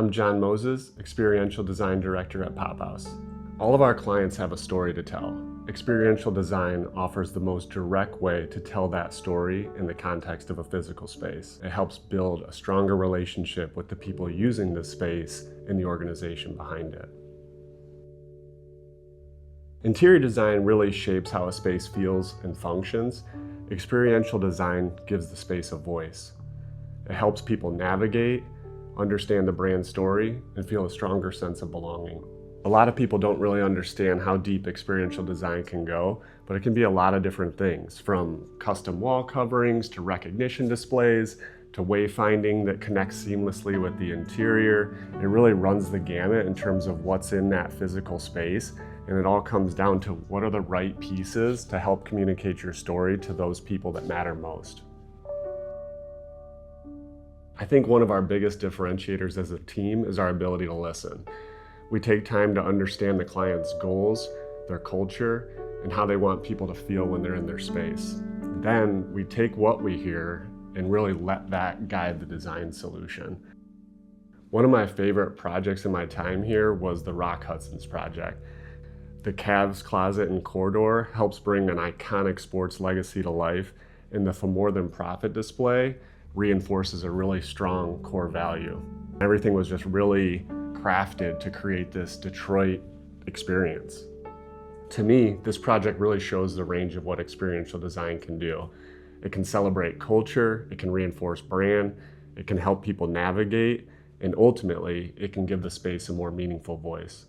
I'm John Moses, Experiential Design Director at Pophouse. All of our clients have a story to tell. Experiential design offers the most direct way to tell that story in the context of a physical space. It helps build a stronger relationship with the people using the space and the organization behind it. Interior design really shapes how a space feels and functions. Experiential design gives the space a voice. It helps people navigate, understand the brand story, and feel a stronger sense of belonging. A lot of people don't really understand how deep experiential design can go, but it can be a lot of different things, from custom wall coverings to recognition displays to wayfinding that connects seamlessly with the interior. It really runs the gamut in terms of what's in that physical space, and it all comes down to what are the right pieces to help communicate your story to those people that matter most. I think one of our biggest differentiators as a team is our ability to listen. We take time to understand the client's goals, their culture, and how they want people to feel when they're in their space. Then we take what we hear and really let that guide the design solution. One of my favorite projects in my time here was the Rock Hudson's project. The Cavs closet and corridor helps bring an iconic sports legacy to life, and the For More Than Profit display reinforces a really strong core value. Everything was just really crafted to create this Detroit experience. To me, this project really shows the range of what experiential design can do. It can celebrate culture, it can reinforce brand, it can help people navigate, and ultimately, it can give the space a more meaningful voice.